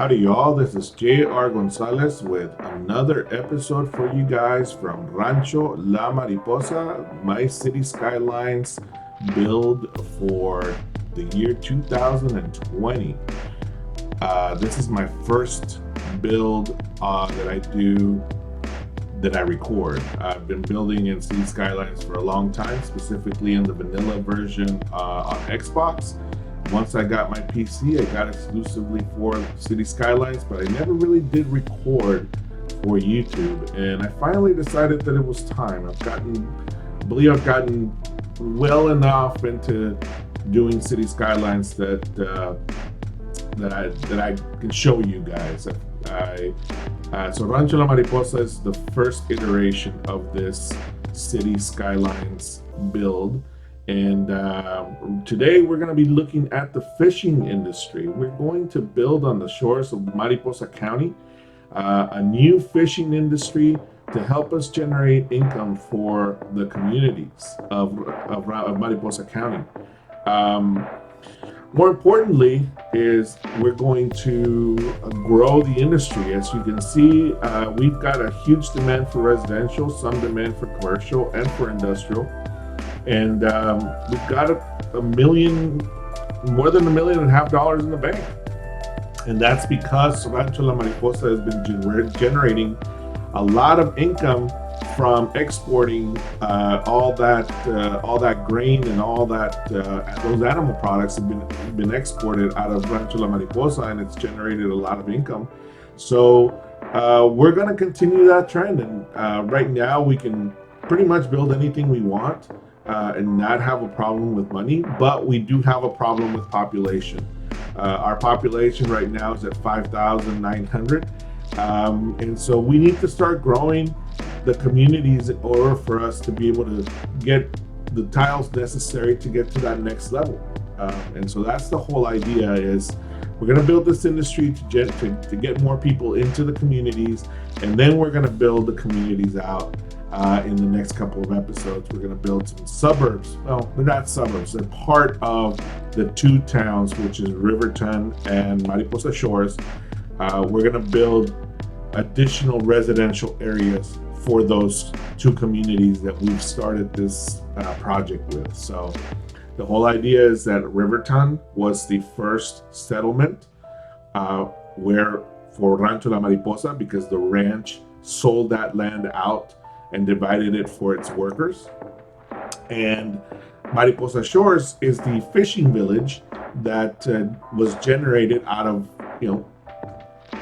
Howdy y'all, this is J.R. Gonzalez with another episode for you guys from Rancho La Mariposa, my city skylines build for the year 2020. This is my first build that I record. I've been building in city skylines for a long time, specifically in the vanilla version on Xbox. Once I got my PC, I got exclusively for City Skylines, but I never really did record for YouTube. And I finally decided that it was time. I believe I've gotten well enough into doing City Skylines that I can show you guys. So Rancho La Mariposa is the first iteration of this City Skylines build. And today we're going to be looking at the fishing industry. We're going to build on the shores of Mariposa County, a new fishing industry to help us generate income for the communities of Mariposa County. More importantly is we're going to grow the industry. As you can see, we've got a huge demand for residential, some demand for commercial and for industrial. And we've got more than $1.5 million in the bank. And that's because Rancho La Mariposa has been generating a lot of income from exporting all that grain and all that those animal products have been exported out of Rancho La Mariposa, and it's generated a lot of income. So we're going to continue that trend, and right now we can pretty much build anything we want and not have a problem with money, but we do have a problem with population. Our population right now is at 5,900, and so we need to start growing the communities in order for us to be able to get the tiles necessary to get to that next level. And so that's the whole idea. Is we're going to build this industry to get more people into the communities, and then we're going to build the communities out. In the next couple of episodes, we're going to build some suburbs. Well, they're not suburbs. They're part of the two towns, which is Riverton and Mariposa Shores. We're going to build additional residential areas for those two communities that we've started this project with. So the whole idea is that Riverton was the first settlement for Rancho La Mariposa, because the ranch sold that land out and divided it for its workers. And Mariposa Shores is the fishing village that was generated out of,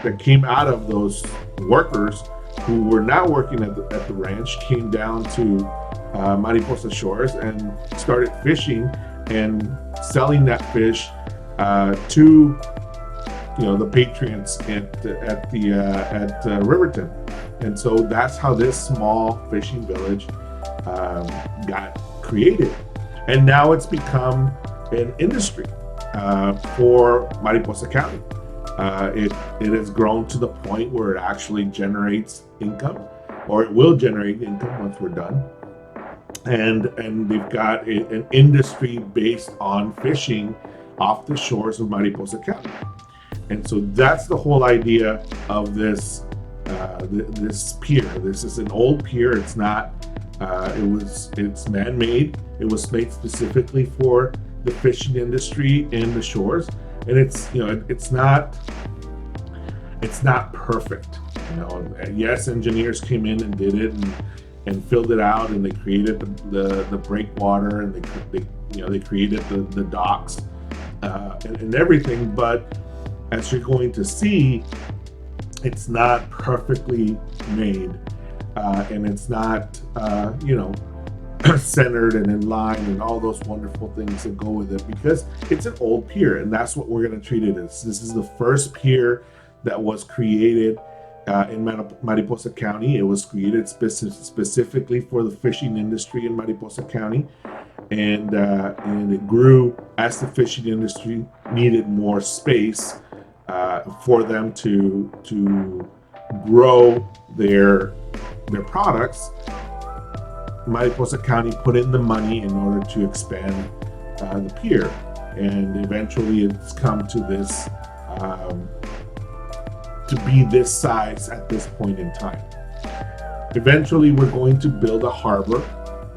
that came out of those workers who were not working at the ranch, came down to Mariposa Shores and started fishing and selling that fish to the patrons at Riverton. And so that's how this small fishing village got created. And now it's become an industry for Mariposa County. It has grown to the point where it actually generates income, or it will generate income once we're done. And they've got an industry based on fishing off the shores of Mariposa County. And so that's the whole idea of this pier. This is an old pier. It's not. It's man-made. It was made specifically for the fishing industry in the shores, and it's not perfect. Yes, engineers came in and did it and filled it out, and they created the breakwater, and they created the docks and everything. But as you're going to see, it's not perfectly made, and it's not, centered and in line and all those wonderful things that go with it, because it's an old pier, and that's what we're going to treat it as. This is the first pier that was created in Mariposa County. It was created specifically for the fishing industry in Mariposa County, and it grew as the fishing industry needed more space for them to grow their products. Mariposa County put in the money in order to expand the pier, and eventually it's come to this to be this size at this point in time. Eventually, we're going to build a harbor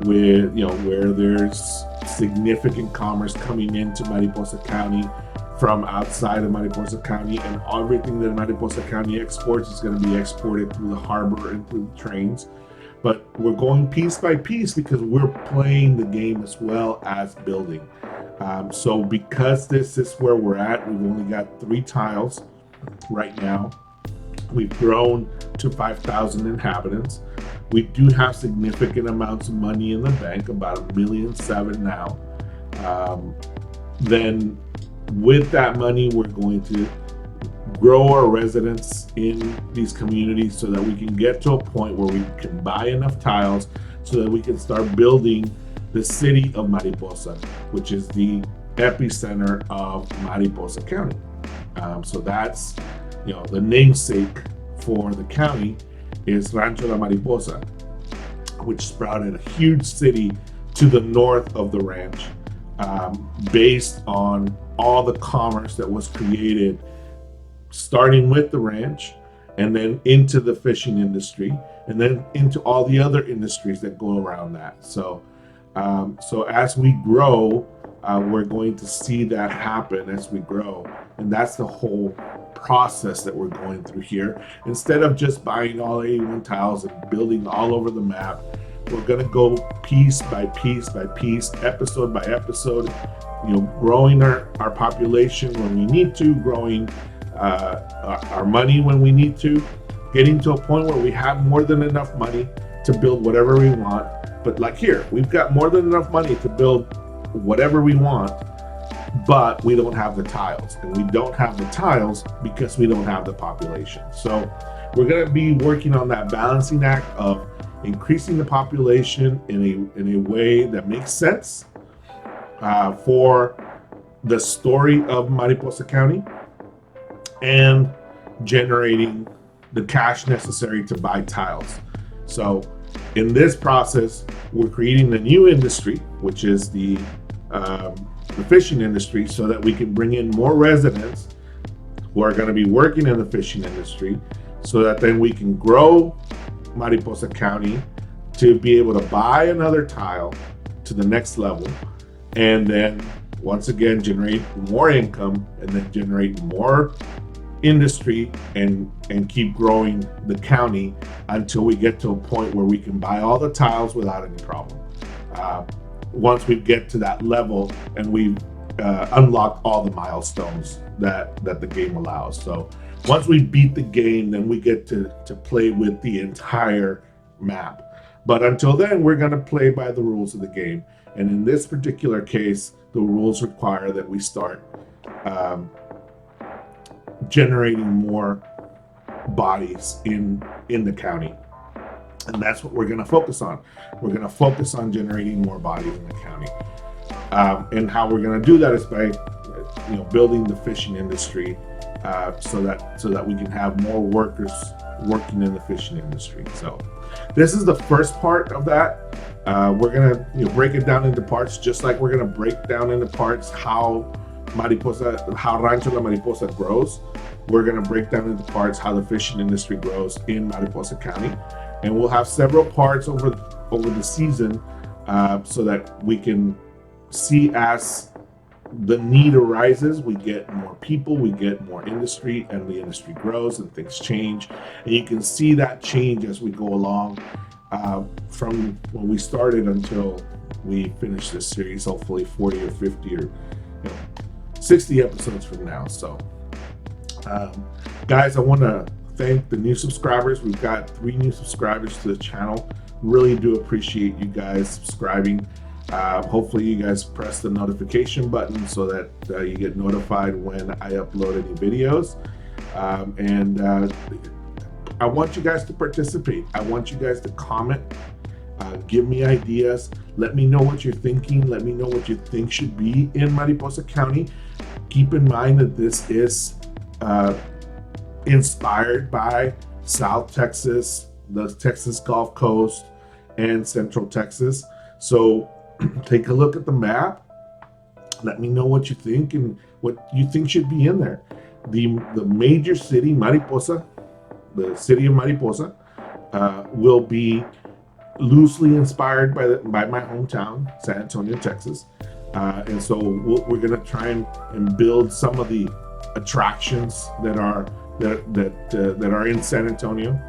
with, where there's significant commerce coming into Mariposa County from outside of Mariposa County, and everything that Mariposa County exports is going to be exported through the harbor and through the trains. But we're going piece by piece because we're playing the game as well as building. So because this is where we're at, we've only got 3 tiles right now. We've grown to 5,000 inhabitants. We do have significant amounts of money in the bank, about $1.7 million now. Then with that money, we're going to grow our residents in these communities so that we can get to a point where we can buy enough tiles so that we can start building the city of Mariposa, which is the epicenter of Mariposa County. So that's, the namesake for the county is Rancho La Mariposa, which sprouted a huge city to the north of the ranch, based on all the commerce that was created, starting with the ranch and then into the fishing industry and then into all the other industries that go around that. So as we grow, we're going to see that happen as we grow. And that's the whole process that we're going through here. Instead of just buying all 81 tiles and building all over the map, we're going to go piece by piece by piece, episode by episode, growing our population when we need to, growing our money when we need to, getting to a point where we have more than enough money to build whatever we want. But like here, we've got more than enough money to build whatever we want, but we don't have the tiles. And we don't have the tiles because we don't have the population. So we're going to be working on that balancing act of increasing the population in a way that makes sense for the story of Mariposa County, and generating the cash necessary to buy tiles. So in this process, we're creating a new industry, which is the fishing industry, so that we can bring in more residents who are going to be working in the fishing industry, so that then we can grow Mariposa County to be able to buy another tile to the next level, and then once again generate more income, and then generate more industry, and keep growing the county until we get to a point where we can buy all the tiles without any problem. Once we get to that level and we've unlocked all the milestones that the game allows. So once we beat the game, then we get to play with the entire map. But until then, we're going to play by the rules of the game. And in this particular case, the rules require that we start generating more bodies in the county. And that's what we're going to focus on. We're going to focus on generating more bodies in the county. And how we're going to do that is by building the fishing industry, so that we can have more workers working in the fishing industry. So this is the first part of that. We're going to break it down into parts, just like we're going to break down into parts how Rancho La Mariposa grows. We're going to break down into parts how the fishing industry grows in Mariposa County. And we'll have several parts over the season, so that we can see as the need arises, we get more people, we get more industry, and the industry grows and things change. And you can see that change as we go along, from when we started until we finish this series, hopefully 40 or 50 or 60 episodes from now. So guys, I want to thank the new subscribers. We've got 3 new subscribers to the channel. Really do appreciate you guys subscribing. Hopefully you guys press the notification button so that you get notified when I upload any videos. And I want you guys to participate. I want you guys to comment, give me ideas. Let me know what you're thinking. Let me know what you think should be in Mariposa County. Keep in mind that this is inspired by South Texas, the Texas Gulf Coast, and Central Texas. So take a look at the map. Let me know what you think and what you think should be in there. the major city, Mariposa, the city of Mariposa, will be loosely inspired by my hometown, San Antonio, Texas. And so we're going to try and build some of the attractions that are in San Antonio.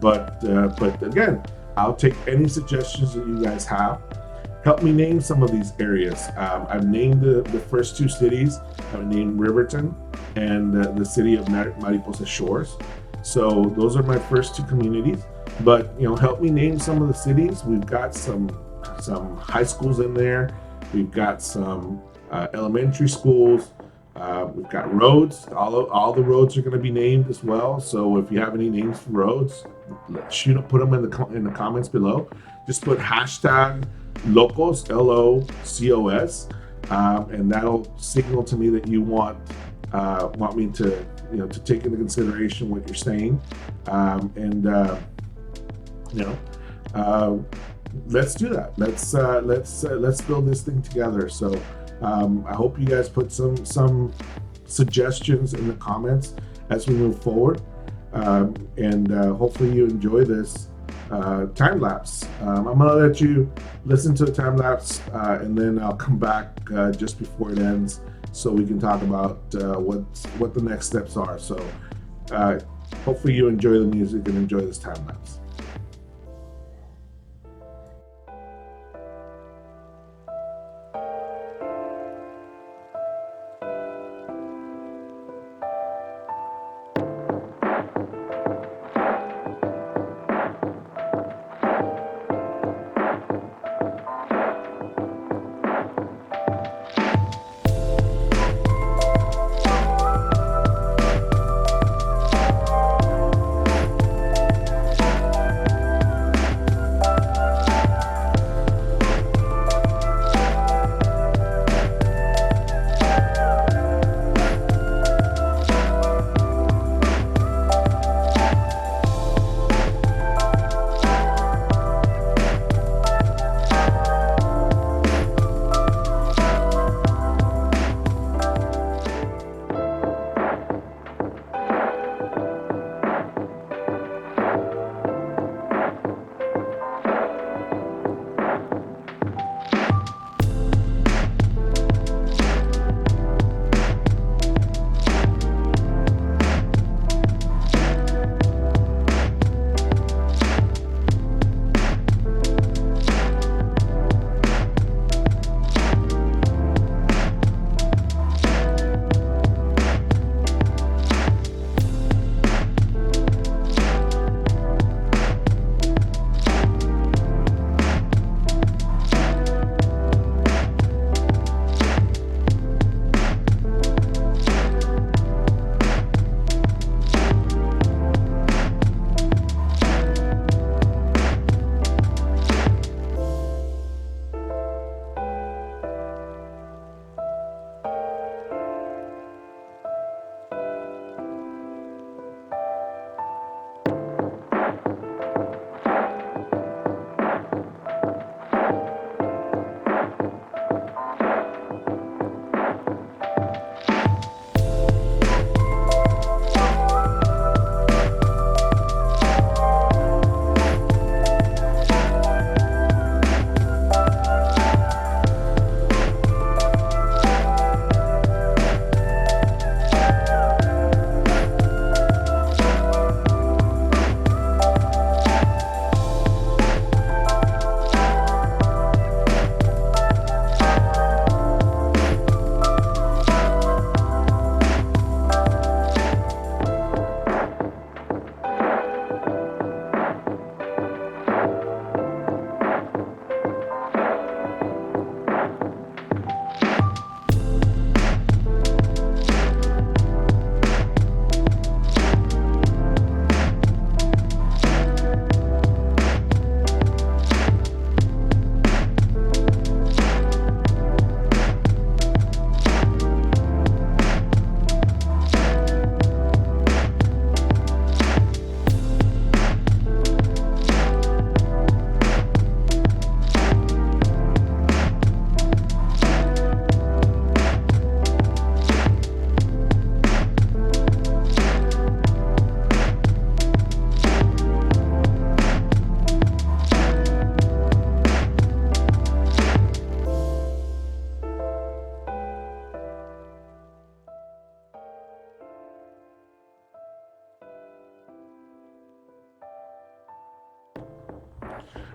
But again, I'll take any suggestions that you guys have. Help me name some of these areas. I've named the first two cities. I've named Riverton and the city of Mariposa Shores. So those are my first two communities. But help me name some of the cities. We've got some high schools in there. We've got some elementary schools. We've got roads. All the roads are going to be named as well. So if you have any names for roads, put them in the comments below. Just put hashtag locos, LOCOS, and that'll signal to me that you want me to take into consideration what you're saying, let's do that. Let's build this thing together. So I hope you guys put some suggestions in the comments as we move forward, and hopefully you enjoy this time lapse. I'm gonna let you listen to the time lapse, and then I'll come back just before it ends, so we can talk about what the next steps are. So hopefully you enjoy the music and enjoy this time lapse.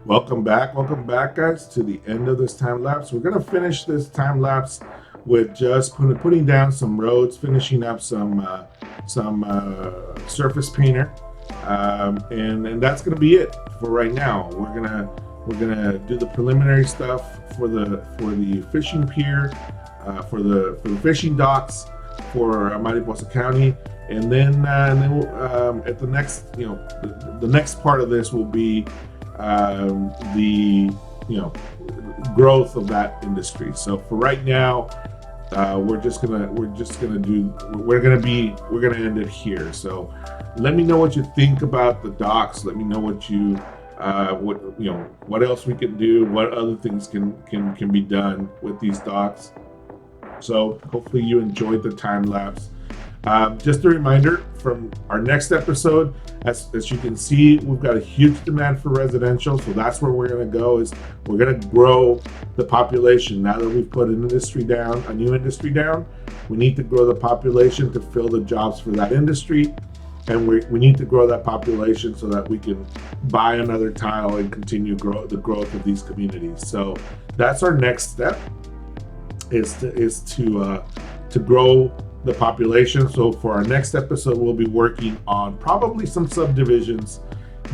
Welcome back, guys, to the end of this time lapse. We're gonna finish this time lapse with just putting down some roads, finishing up some surface painter, and that's gonna be it for right now. We're gonna do the preliminary stuff for the fishing pier, for the fishing docks for Mariposa County, and then we'll, at the next, the next part of this will be the growth of that industry. So for right now, we're gonna end it here. So let me know what you think about the docks. Let me know what else we can do, what other things can be done with these docks. So hopefully you enjoyed the time lapse. Just a reminder from our next episode, as you can see, we've got a huge demand for residential, so that's where we're going to go. Is we're going to grow the population. Now that we've put a new industry down, we need to grow the population to fill the jobs for that industry, and we need to grow that population so that we can buy another tile and continue the growth of these communities. So that's our next step, is to grow the population. So for our next episode, we'll be working on probably some subdivisions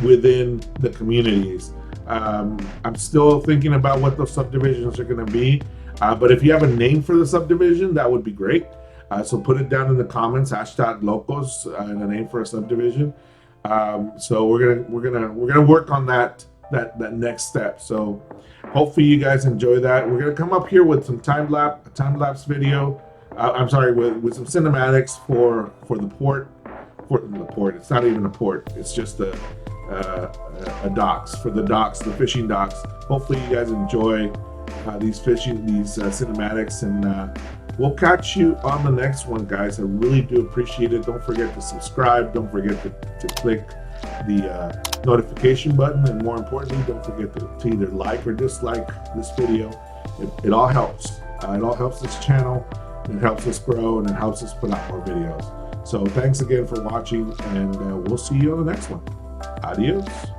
within the communities. I'm still thinking about what those subdivisions are going to be, but if you have a name for the subdivision, that would be great. So put it down in the comments, #locos, and a name for a subdivision. So we're gonna work on that next step. So hopefully you guys enjoy that. We're gonna come up here with some time lapse video. I'm sorry, with some cinematics for the port. It's not even a port. It's just a docks, for the docks, the fishing docks. Hopefully you guys enjoy these cinematics, and we'll catch you on the next one, guys. I really do appreciate it. Don't forget to subscribe. Don't forget to click the notification button, and more importantly, don't forget to either like or dislike this video. It all helps. It all helps this channel. It helps us grow, and it helps us put out more videos. So thanks again for watching, and we'll see you on the next one. Adios.